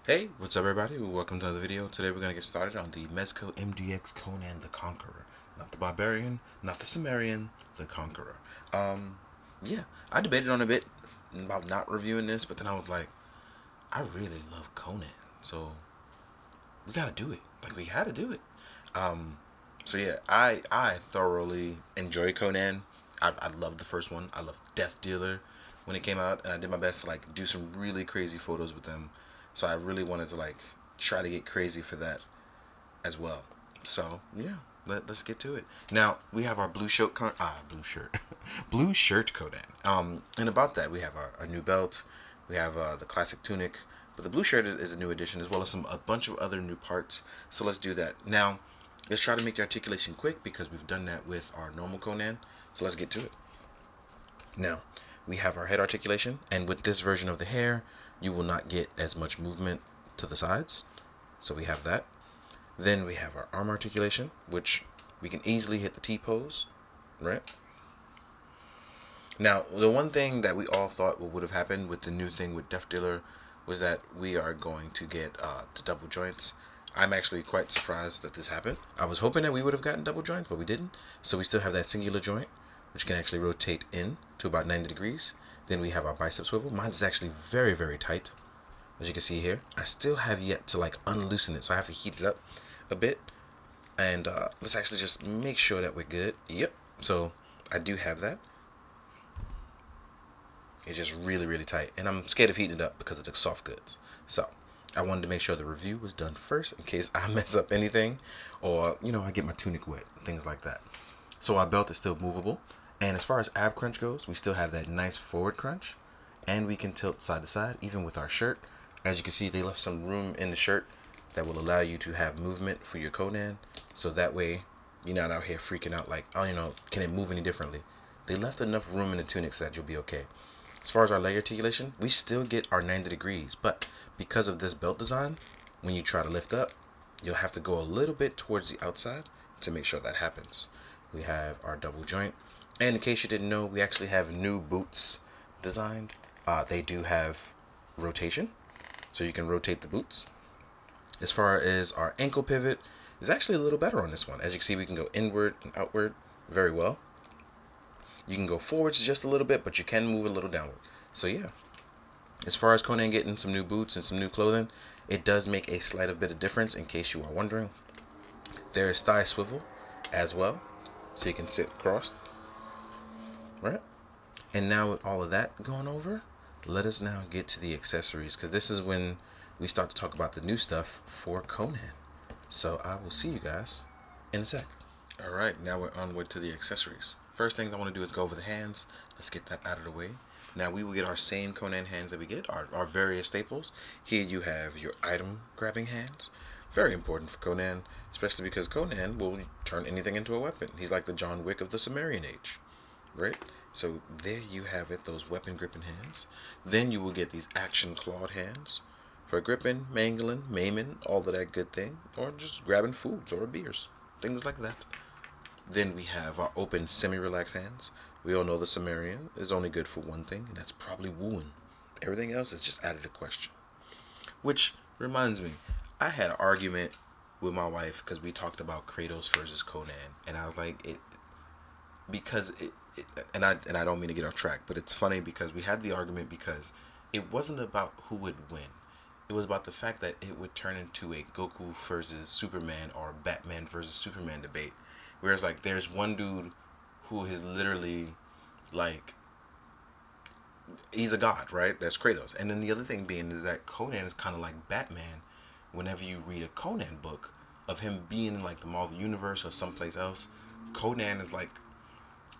Hey, what's up everybody? Welcome to another video. Today we're going to get started on the Mezco MDX Conan the Conqueror. Not the Barbarian, not the Sumerian, the Conqueror. Um, yeah, I debated on a bit about not reviewing this, but then I was like, I really love Conan, so we gotta do it. Like, we gotta do it. Um, so yeah, I thoroughly enjoy Conan. I love the first one. I love Death Dealer when it came out, and I did my best to like do some really crazy photos with them. So I really wanted to like try to get crazy for that as well. So yeah, let's get to it. Now we have our blue shirt, blue shirt Conan. And about that we have our new belt. We have the classic tunic, but the blue shirt is a new addition as well as a bunch of other new parts. So let's do that now. Let's try to make the articulation quick because we've done that with our normal Conan. So let's get to it. Now, we have our head articulation, and with this version of the hair, you will not get as much movement to the sides. So we have that. Then we have our arm articulation, which we can easily hit the T-pose, right? Now, the one thing that we all thought would have happened with the new thing with Death Dealer was that we are going to get the double joints. I'm actually quite surprised that this happened. I was hoping that we would have gotten double joints, but we didn't. So we still have that singular joint, which can actually rotate in to about 90 degrees. Then we have our bicep swivel. Mine is actually very, very tight, as you can see here. I still have yet to like unloosen it, so I have to heat it up a bit. And let's actually just make sure that we're good. Yep. So I do have that. It's just really, really tight. And I'm scared of heating it up because of the soft goods. So I wanted to make sure the review was done first in case I mess up anything or, I get my tunic wet, things like that. So our belt is still movable. And as far as ab crunch goes, we still have that nice forward crunch. And we can tilt side to side, even with our shirt. As you can see, they left some room in the shirt that will allow you to have movement for your Conan. So that way, you're not out here freaking out like, oh, can it move any differently? They left enough room in the tunic so that you'll be okay. As far as our leg articulation, we still get our 90 degrees, but because of this belt design, when you try to lift up, you'll have to go a little bit towards the outside to make sure that happens. We have our double joint, and in case you didn't know, we actually have new boots designed. They do have rotation, so you can rotate the boots. As far as our ankle pivot, is actually a little better on this one. As you can see, we can go inward and outward very well. You can go forwards just a little bit, but you can move a little downward. So yeah, as far as Conan getting some new boots and some new clothing, it does make a slight bit of difference in case you are wondering. There is thigh swivel as well, so you can sit crossed, right? And now with all of that going over, let us now get to the accessories because this is when we start to talk about the new stuff for Conan. So I will see you guys in a sec. All right, now we're onward to the accessories. First thing I want to do is go over the hands. Let's get that out of the way. Now we will get our same Conan hands that we get, our various staples. Here you have your item grabbing hands. Very important for Conan, especially because Conan will turn anything into a weapon. He's like the John Wick of the Sumerian age, right? So there you have it, those weapon gripping hands. Then you will get these action clawed hands for gripping, mangling, maiming, all of that good thing, or just grabbing foods or beers, things like that. Then we have our open semi-relaxed hands. We all know the Sumerian is only good for one thing, and that's probably wooing. Everything else is just added a question. Which reminds me, I had an argument with my wife because we talked about Kratos versus Conan, and I was like, and I don't mean to get off track, but it's funny because we had the argument because it wasn't about who would win. It was about the fact that it would turn into a Goku versus Superman or Batman versus Superman debate. Whereas like there's one dude who is literally like he's a god, right? That's Kratos. And then the other thing being is that Conan is kind of like Batman. Whenever you read a Conan book of him being in like the Marvel universe or someplace else, Conan is like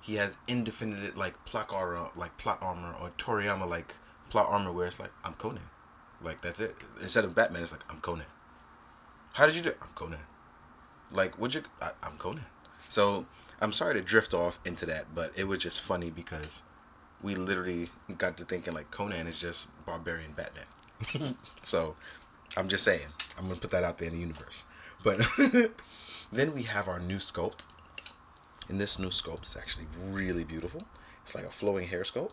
he has indefinite plot armor or Toriyama like plot armor where it's like I'm Conan, like that's it. Instead of Batman, it's like I'm Conan. How did you do it? I'm Conan. Like would you? I'm Conan. So I'm sorry to drift off into that, but it was just funny because we literally got to thinking like Conan is just barbarian Batman. So I'm just saying, I'm gonna put that out there in the universe. But then we have our new sculpt, and this new sculpt is actually really beautiful. It's like a flowing hair sculpt,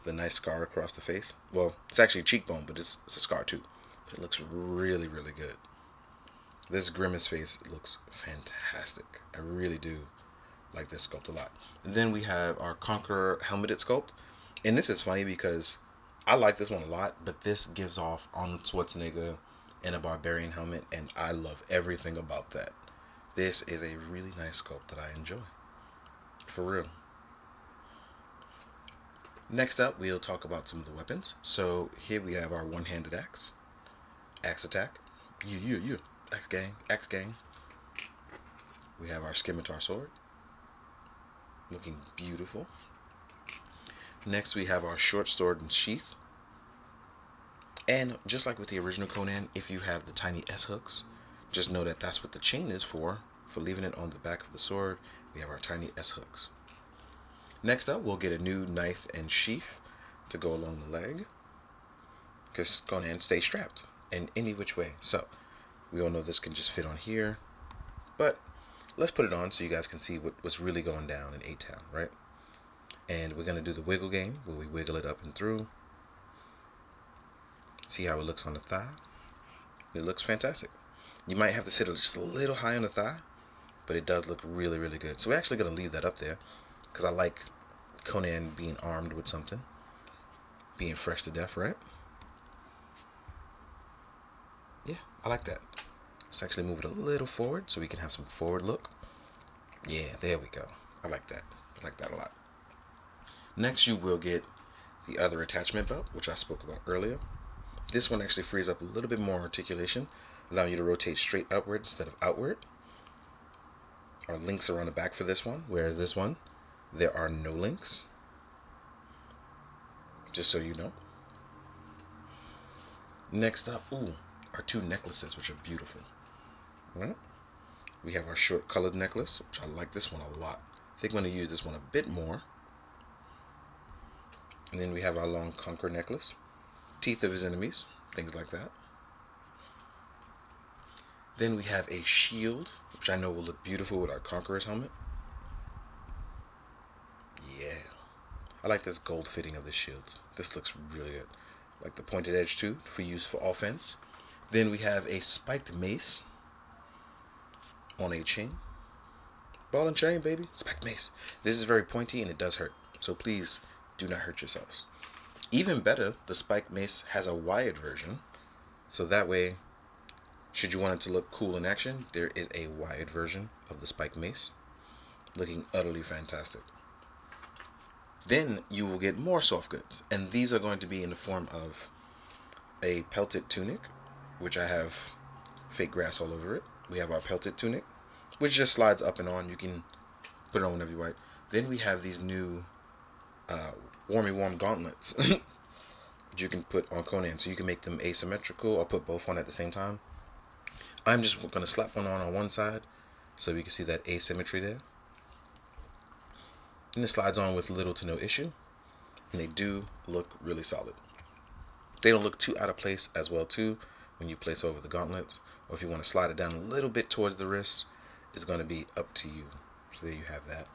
the nice scar across the face. Well, it's actually a cheekbone, but it's a scar too. It looks really, really good. This Grimace face looks fantastic. I really do like this sculpt a lot. And then we have our Conqueror helmeted sculpt. And this is funny because I like this one a lot, but this gives off Arnold Schwarzenegger in a barbarian helmet, and I love everything about that. This is a really nice sculpt that I enjoy. For real. Next up, we'll talk about some of the weapons. So here we have our one-handed axe. Axe attack. You. Axe gang. Axe gang. We have our scimitar sword. Looking beautiful. Next, we have our short sword and sheath. And just like with the original Conan, if you have the tiny S hooks, just know that that's what the chain is for leaving it on the back of the sword. We have our tiny S hooks. Next up, we'll get a new knife and sheath to go along the leg, because Conan stays strapped in any which way. So we all know this can just fit on here, but let's put it on so you guys can see what's really going down in A-Town, right? And we're going to do the wiggle game where we wiggle it up and through. See how it looks on the thigh? It looks fantastic. You might have to sit just a little high on the thigh, but it does look really, really good. So we're actually going to leave that up there because I like Conan being armed with something. Being fresh to death, right? Yeah, I like that. Let's actually move it a little forward so we can have some forward look. Yeah, there we go. I like that. I like that a lot. Next, you will get the other attachment belt, which I spoke about earlier. This one actually frees up a little bit more articulation, allowing you to rotate straight upward instead of outward. Our links are on the back for this one, whereas this one, there are no links. Just so you know. Next up, our two necklaces, which are beautiful. All right? We have our short colored necklace, which I like this one a lot. I think I'm going to use this one a bit more. And then we have our long conqueror necklace. Teeth of his enemies, things like that. Then we have a shield, which I know will look beautiful with our conqueror's helmet. Yeah. I like this gold fitting of the shield. This looks really good. I like the pointed edge too, for use for offense. Then we have a spiked mace on a chain. Ball and chain, baby. Spiked mace. This is very pointy and it does hurt. So please do not hurt yourselves. Even better, the spiked mace has a wired version. So that way, should you want it to look cool in action, there is a wired version of the spiked mace. Looking utterly fantastic. Then you will get more soft goods. And these are going to be in the form of a pelted tunic, which I have fake grass all over it. We have our pelted tunic, which just slides up and on. You can put it on whenever you like. Then we have these new warm gauntlets that you can put on Conan. So you can make them asymmetrical or put both on at the same time. I'm just going to slap one on one side so we can see that asymmetry there. And it slides on with little to no issue. And they do look really solid. They don't look too out of place as well too when you place over the gauntlets. Or if you want to slide it down a little bit towards the wrist, it's going to be up to you. So there you have that.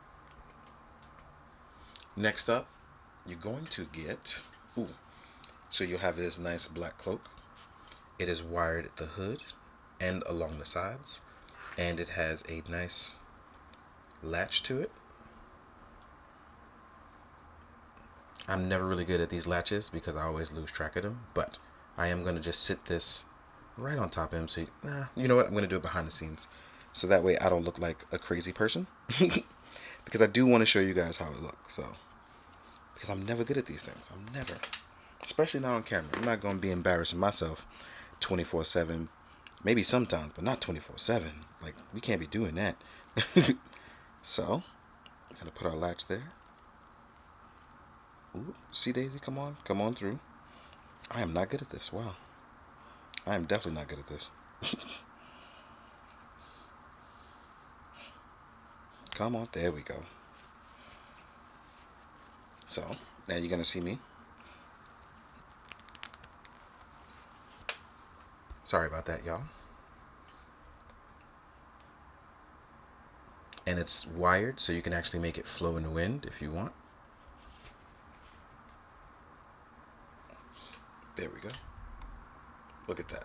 Next up, you're going to get, so you'll have this nice black cloak. It is wired at the hood and along the sides. And it has a nice latch to it. I'm never really good at these latches because I always lose track of them, but I am going to just sit this right on top of him. So, you know what? I'm going to do it behind the scenes. So that way I don't look like a crazy person. Because I do want to show you guys how it looks. So, because I'm never good at these things. I'm never. Especially not on camera. I'm not going to be embarrassing myself 24/7. Maybe sometimes, but not 24/7. Like, we can't be doing that. So, we're going to put our latch there. Ooh, see, Daisy, come on through. I am not good at this. Wow. I am definitely not good at this. Come on, there we go. So, now you're going to see me. Sorry about that, y'all. And it's wired, so you can actually make it flow in the wind if you want. There we go. Look at that.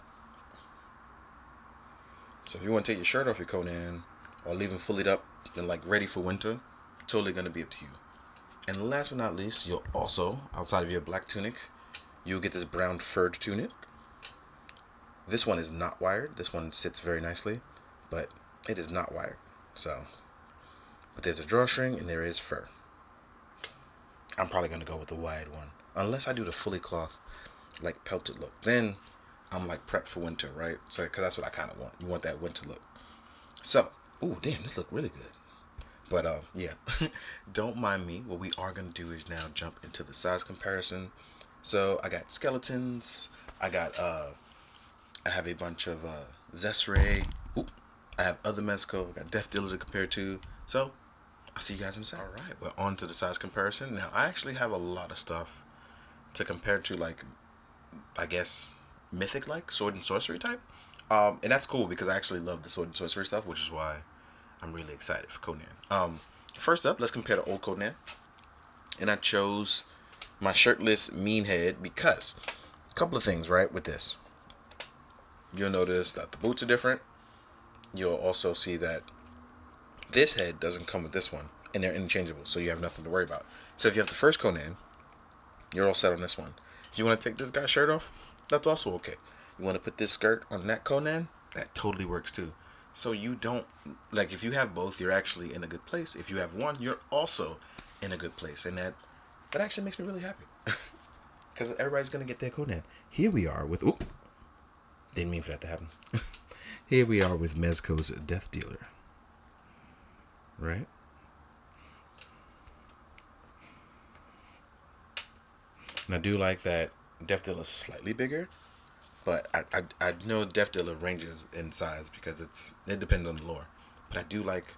So if you want to take your shirt off your Conan or leave him fully up and like ready for winter, totally gonna be up to you. And last but not least, you'll also, outside of your black tunic, you'll get this brown furred tunic. This one is not wired. This one sits very nicely, but it is not wired. So, but there's a drawstring and there is fur. I'm probably gonna go with the wired one, unless I do the fully cloth, like pelted look. Then I'm like prepped for winter, right? So, cause that's what I kind of want. You want that winter look. So, ooh, damn, this look really good. But yeah, don't mind me. What we are gonna do is now jump into the size comparison. So I got skeletons. I have a bunch of Zesray. Ooh, I have other Mezco. I got Death Dealer to compare to. So I'll see you guys in a second. All right, we're on to the size comparison. Now I actually have a lot of stuff to compare to, like, I guess mythic, like sword and sorcery type. And that's cool because I actually love the sword and sorcery stuff, which is why I'm really excited for Conan. First up, let's compare to old Conan. And I chose my shirtless mean head because a couple of things, right, with this. You'll notice that the boots are different. You'll also see that this head doesn't come with this one, and they're interchangeable, so you have nothing to worry about. So if you have the first Conan, you're all set on this one. If you want to take this guy's shirt off, that's also okay. You want to put this skirt on that Conan, that totally works too. So you don't, like, if you have both, you're actually in a good place. If you have one, you're also in a good place. And that actually makes me really happy. Because everybody's going to get their Conan. Here we are with, oop, didn't mean for that to happen. Here we are with Mezco's Death Dealer. Right? And I do like that Death Dealer is slightly bigger. But I know Death Dealer ranges in size because it depends on the lore. But I do like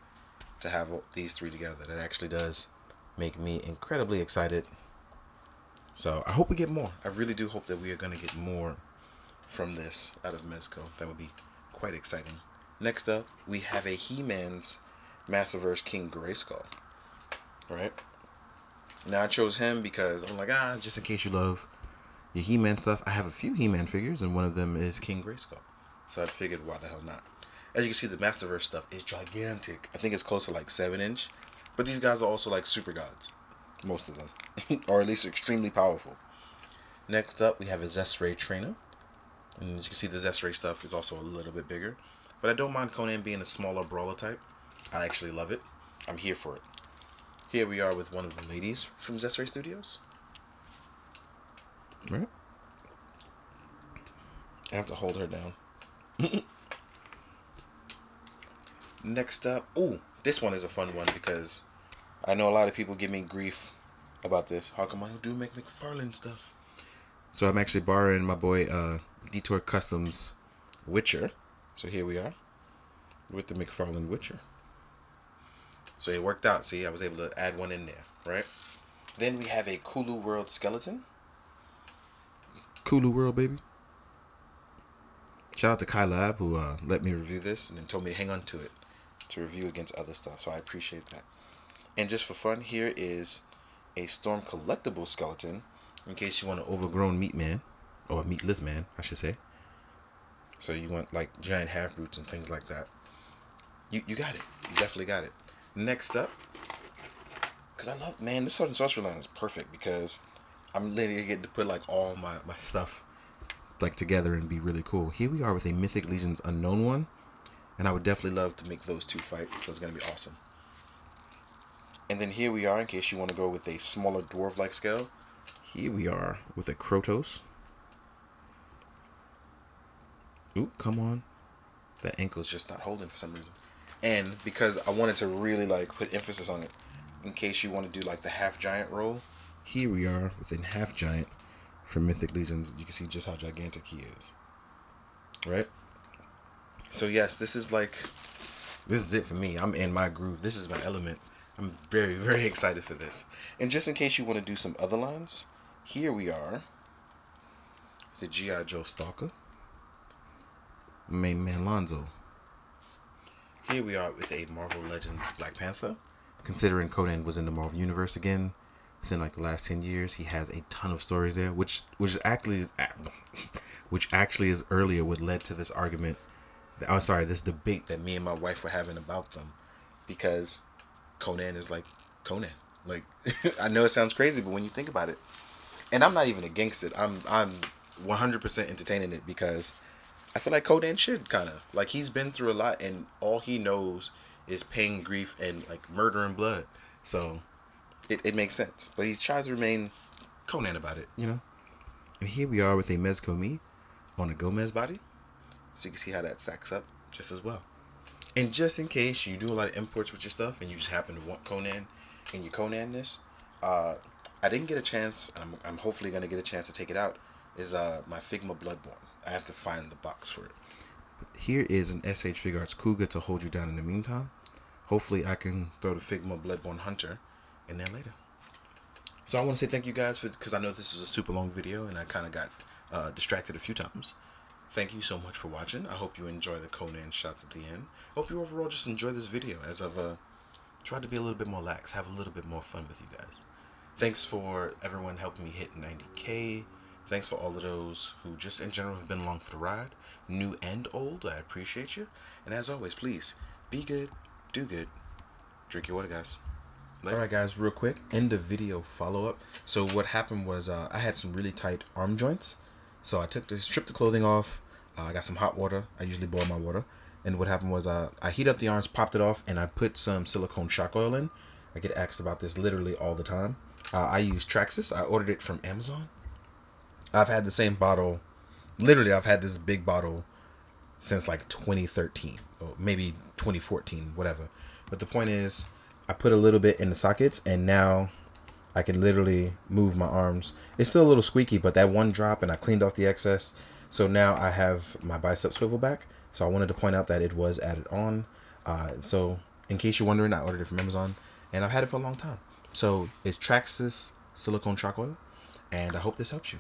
to have these three together. That actually does make me incredibly excited. So I hope we get more. I really do hope that we are going to get more from this out of Mezco. That would be quite exciting. Next up, we have a He-Man's Masterverse King Grayskull. Right? Now I chose him because I'm like, just in case you love your He-Man stuff. I have a few He-Man figures, and one of them is King Grayskull. So I figured, why the hell not? As you can see, the Masterverse stuff is gigantic. I think it's close to like 7-inch. But these guys are also like super gods. Most of them. Or at least extremely powerful. Next up, we have a Zesray trainer. And as you can see, the Zesray stuff is also a little bit bigger. But I don't mind Conan being a smaller brawler type. I actually love it. I'm here for it. Here we are with one of the ladies from Zesray Studios. Right? I have to hold her down. Next up, this one is a fun one because I know a lot of people give me grief about this. How come I don't do make McFarlane stuff? So I'm actually borrowing my boy Detour Customs Witcher. So here we are with the McFarlane Witcher. So it worked out. See, I was able to add one in there, right? Then we have a Kulu World Skeleton. Kulu World, baby. Shout out to Kai Lab who let me review this and then told me to hang on to it to review against other stuff. So I appreciate that. And just for fun, here is a Storm Collectible Skeleton in case you want an overgrown meat man, or a meatless man, I should say. So you want like giant half brutes and things like that. You got it. You definitely got it. Next up, because I love, man, this Sword and Sorcery line is perfect because I'm literally getting to put like all my stuff like together and be really cool. Here we are with a Mythic Legions Unknown one, and I would definitely love to make those two fight, so it's going to be awesome. And then here we are, in case you want to go with a smaller dwarf-like scale, here we are with a Krotos. Ooh, come on. That ankle's just not holding for some reason. And because I wanted to really like put emphasis on it, in case you want to do like the half giant roll, here we are within half giant for Mythic Legions. You can see just how gigantic he is. Right? So yes, this is it for me. I'm in my groove. This is my element. I'm very, very excited for this. And just in case you want to do some other lines, here we are with the G.I. Joe Stalker. Main man Lonzo. Here we are with a Marvel Legends Black Panther. Considering Conan was in the Marvel Universe again within like the last 10 years, he has a ton of stories there, which is actually which actually is earlier what led to this argument. I'm sorry, this debate that me and my wife were having about them, because Conan is like Conan. Like, I know it sounds crazy, but when you think about it, and I'm not even against it. I'm 100% entertaining it because I feel like Conan should kind of like he's been through a lot, and all he knows is pain, grief, and like murder and blood. So it makes sense. But he tries to remain Conan about it, you know. And here we are with a Mezco me on a Gomez body, so you can see how that stacks up just as well. And just in case you do a lot of imports with your stuff and you just happen to want Conan in your Conan-ness, uh, I didn't get a chance, and I'm hopefully going to get a chance to take it out, is my Figma Bloodborne. I have to find the box for it. But here is an SH Figuarts Cougar to hold you down in the meantime. Hopefully I can throw the Figma Bloodborne Hunter in there later. So I want to say thank you guys because I know this is a super long video and I kind of got distracted a few times. Thank you so much for watching. I hope you enjoy the Conan shots at the end. Hope you overall just enjoy this video as I've tried to be a little bit more lax, have a little bit more fun with you guys. Thanks for everyone helping me hit 90K. Thanks for all of those who just in general have been along for the ride, new and old. I appreciate you. And as always, please be good, do good, drink your water, guys. Later. Alright guys, real quick, end of video follow-up. So what happened was I had some really tight arm joints. So I stripped the clothing off. I got some hot water. I usually boil my water. And what happened was I heat up the arms, popped it off, and I put some silicone shock oil in. I get asked about this literally all the time. I use Traxxas. I ordered it from Amazon. I've had the same bottle. Literally, I've had this big bottle since like 2013 or maybe 2014, whatever. But the point is, I put a little bit in the sockets, and now I can literally move my arms. It's still a little squeaky, but that one drop, and I cleaned off the excess. So now I have my bicep swivel back. So I wanted to point out that it was added on. So in case you're wondering, I ordered it from Amazon, and I've had it for a long time. So it's Traxxas silicone shock oil, and I hope this helps you.